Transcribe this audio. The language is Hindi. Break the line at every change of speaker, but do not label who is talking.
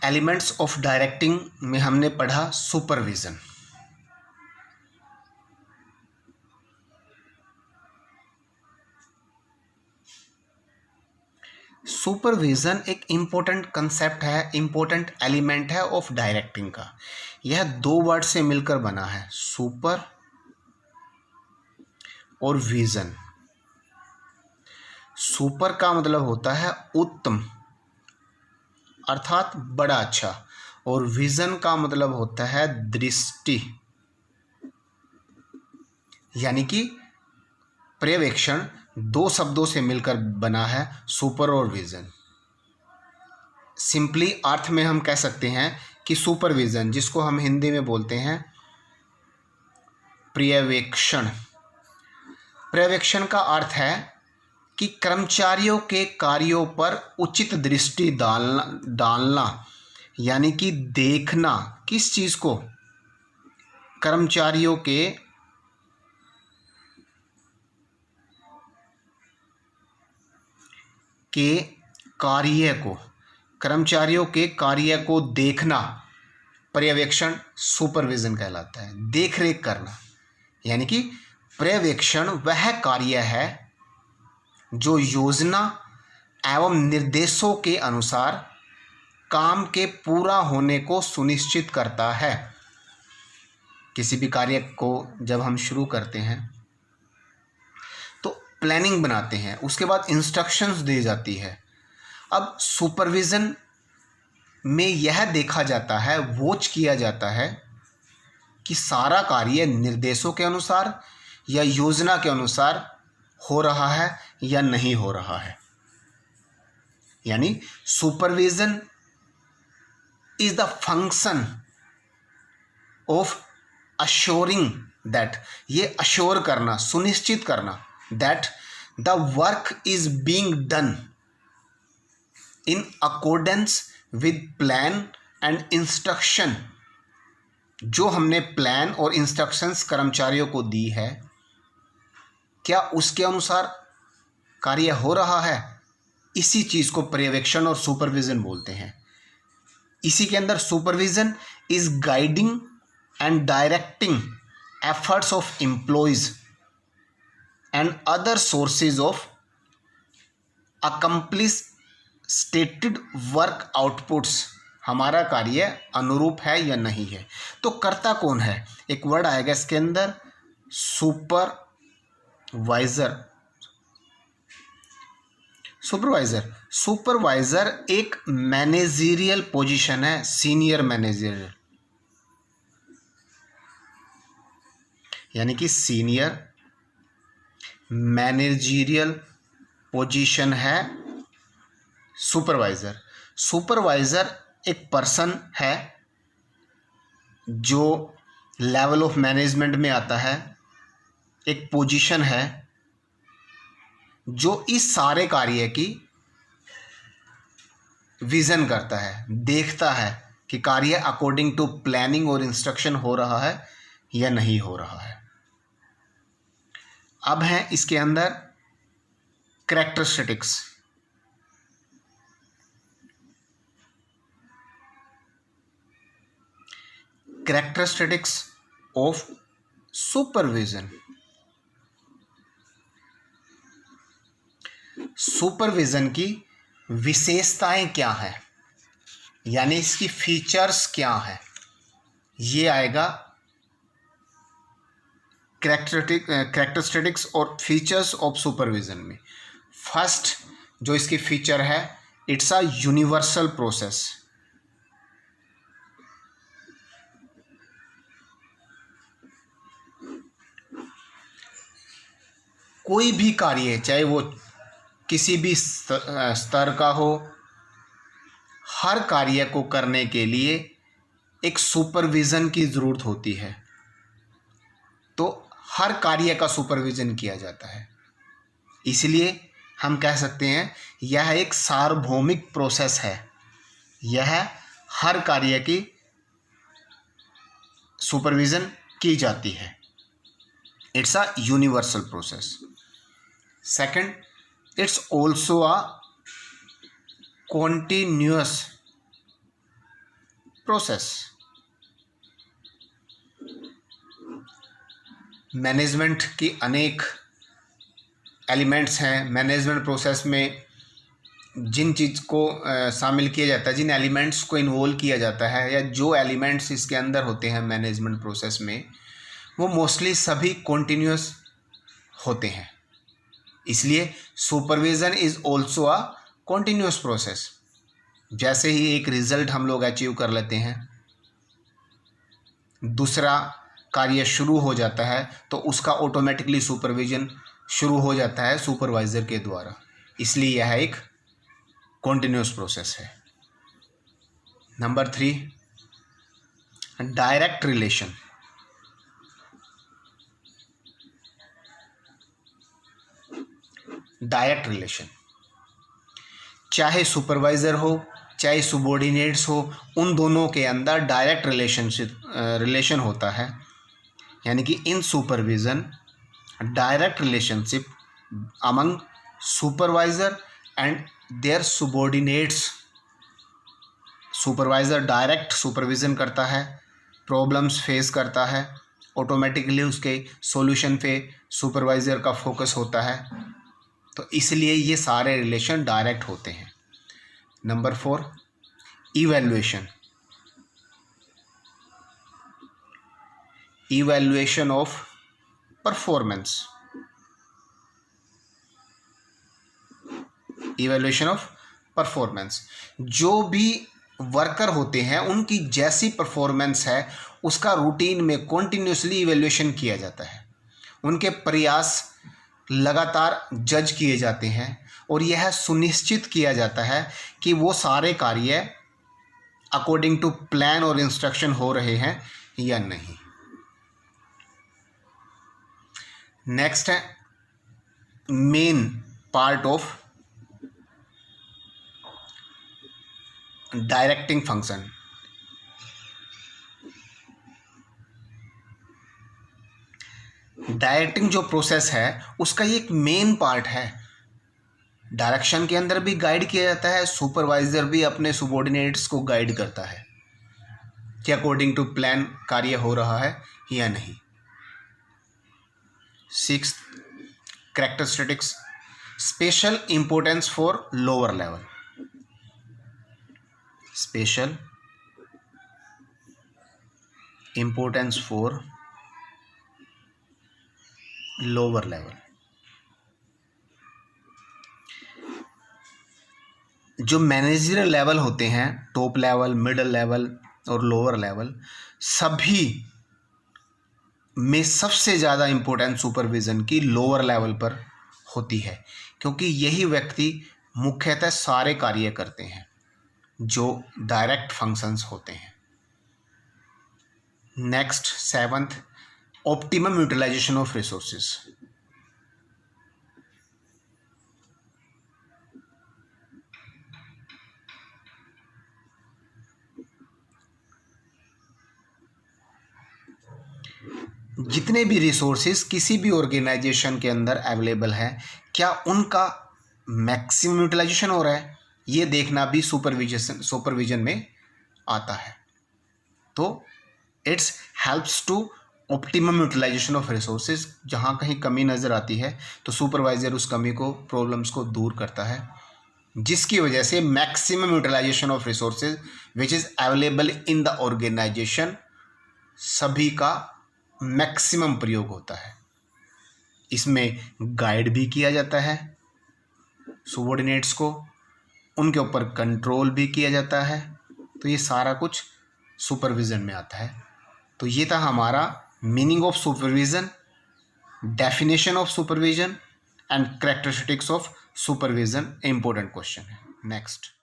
एलिमेंट्स ऑफ डायरेक्टिंग में हमने पढ़ा सुपरविजन। सुपरविजन एक इम्पोर्टेंट कंसेप्ट है, इम्पोर्टेंट एलिमेंट है ऑफ डायरेक्टिंग का। यह दो वर्ड से मिलकर बना है, सुपर और विजन। सुपर का मतलब होता है उत्तम अर्थात बड़ा अच्छा, और विजन का मतलब होता है दृष्टि, यानी कि पर्यवेक्षण। दो शब्दों से मिलकर बना है सुपर और विजन। सिंपली अर्थ में हम कह सकते हैं कि सुपरविजन, जिसको हम हिंदी में बोलते हैं पर्यवेक्षण। पर्यवेक्षण का अर्थ है कि कर्मचारियों के कार्यों पर उचित दृष्टि डालना, यानी कि देखना। किस चीज़ को? कर्मचारियों कर्मचारियों के कार्य को देखना पर्यवेक्षण सुपरविजन कहलाता है। देख रेख करना, यानी कि पर्यवेक्षण वह कार्य है जो योजना एवं निर्देशों के अनुसार काम के पूरा होने को सुनिश्चित करता है। किसी भी कार्य को जब हम शुरू करते हैं तो प्लानिंग बनाते हैं, उसके बाद इंस्ट्रक्शंस दी जाती है। अब सुपरविजन में यह देखा जाता है, वॉच किया जाता है कि सारा कार्य निर्देशों के अनुसार या योजना के अनुसार हो रहा है या नहीं हो रहा है। यानी supervision is the function of assuring that, ये अश्योर करना, सुनिश्चित करना, that the work is being done in accordance with plan and instruction. जो हमने प्लान और इंस्ट्रक्शंस कर्मचारियों को दी है, क्या उसके अनुसार कार्य हो रहा है? इसी चीज़ को पर्यवेक्षण और सुपरविजन बोलते हैं। इसी के अंदर supervision is guiding and directing efforts of employees and other sources of accomplish stated work outputs. हमारा कार्य अनुरूप है या नहीं है। तो कर्ता कौन है? एक वर्ड आएगा इसके अंदर, सुपरवाइजर। सुपरवाइजर एक मैनेजरियल पोजीशन है, सीनियर मैनेजरियल, यानी कि सीनियर मैनेजरियल पोजीशन है सुपरवाइजर। सुपरवाइजर एक पर्सन है जो लेवल ऑफ मैनेजमेंट में आता है, एक पोजीशन है जो इस सारे कार्य की विजन करता है, देखता है कि कार्य अकॉर्डिंग टू प्लानिंग और इंस्ट्रक्शन हो रहा है या नहीं हो रहा है। अब है इसके अंदर characteristics. Characteristics of supervision. Supervision की विशेषताएं क्या है, यानी इसकी फीचर्स क्या है, ये आएगा कैरेक्टरिस्टिक्स और फीचर्स ऑफ सुपरविजन में। फर्स्ट जो इसकी फीचर है, इट्स अ यूनिवर्सल प्रोसेस। कोई भी कार्य चाहे वो किसी भी स्तर का हो, हर कार्य को करने के लिए एक सुपरविजन की ज़रूरत होती है। तो हर कार्य का सुपरविजन किया जाता है, इसलिए हम कह सकते हैं यह एक सार्वभौमिक प्रोसेस है। यह हर कार्य की सुपरविजन की जाती है। It's a universal process. Second, it's also a continuous process. Management की अनेक एलिमेंट्स हैं। मैनेजमेंट प्रोसेस में जिन चीज़ को शामिल किया जाता है, जिन एलिमेंट्स को इन्वॉल्व किया जाता है, या जो एलिमेंट्स इसके अंदर होते हैं मैनेजमेंट प्रोसेस में, वो मोस्टली सभी कॉन्टिन्यूस होते हैं। इसलिए supervision is also a continuous process. जैसे ही एक रिज़ल्ट हम लोग अचीव कर लेते हैं, दूसरा कार्य शुरू हो जाता है, तो उसका ऑटोमेटिकली सुपरविज़न शुरू हो जाता है सुपरवाइज़र के द्वारा। इसलिए यह एक कॉन्टिन्यूस प्रोसेस है। Number 3, direct relation. Direct relation, चाहे सुपरवाइज़र हो चाहे सुबॉर्डिनेट्स हो, उन दोनों के अंदर डायरेक्ट रिलेशन होता है। यानी कि in supervision direct relationship among supervisor and their subordinates. Supervisor direct supervision करता है, प्रॉब्लम्स फेस करता है, ऑटोमेटिकली उसके सॉल्यूशन पे सुपरवाइज़र का फोकस होता है। तो इसलिए ये सारे रिलेशन डायरेक्ट होते हैं। Number 4, evaluation. Evaluation of performance. Evaluation of performance, जो भी वर्कर होते हैं उनकी जैसी परफॉर्मेंस है उसका रूटीन में कॉन्टिन्यूसली इवैल्यूएशन किया जाता है। उनके प्रयास लगातार जज किए जाते हैं और यह सुनिश्चित किया जाता है कि वो सारे कार्य अकॉर्डिंग टू प्लान और इंस्ट्रक्शन हो रहे हैं या नहीं। नेक्स्ट है main part of directing function. Directing जो प्रोसेस है उसका ये एक मेन पार्ट है। डायरेक्शन के अंदर भी गाइड किया जाता है, सुपरवाइजर भी अपने सुबॉर्डिनेट्स को गाइड करता है कि अकॉर्डिंग टू प्लान कार्य हो रहा है या नहीं। 6, characteristics, special importance for lower level. Special importance for lower level. जो मैनेजरियल लेवल होते हैं, टॉप लेवल, मिडिल लेवल और लोअर लेवल, सभी में सबसे ज़्यादा इम्पोर्टेंस सुपरविज़न की लोअर लेवल पर होती है, क्योंकि यही व्यक्ति मुख्यतः सारे कार्य करते हैं जो डायरेक्ट फंक्शंस होते हैं। Next 7th, optimum utilisation of resources. जितने भी रिसोर्सेज किसी भी ऑर्गेनाइजेशन के अंदर अवेलेबल है, क्या उनका मैक्सिमम यूटिलाइजेशन हो रहा है, ये देखना भी सुपरविजन में आता है। तो it's helps to optimum utilisation of resources. जहाँ कहीं कमी नज़र आती है तो सुपरवाइज़र उस कमी को, प्रॉब्लम्स को दूर करता है, जिसकी वजह से maximum utilisation of resources which is available in the organisation, सभी का मैक्सिमम प्रयोग होता है। इसमें गाइड भी किया जाता है सुबॉर्डिनेट्स को, उनके ऊपर कंट्रोल भी किया जाता है। तो ये सारा कुछ सुपरविज़न में आता है। तो ये था हमारा meaning of supervision, definition of supervision and characteristics of supervision. Important question है। नेक्स्ट।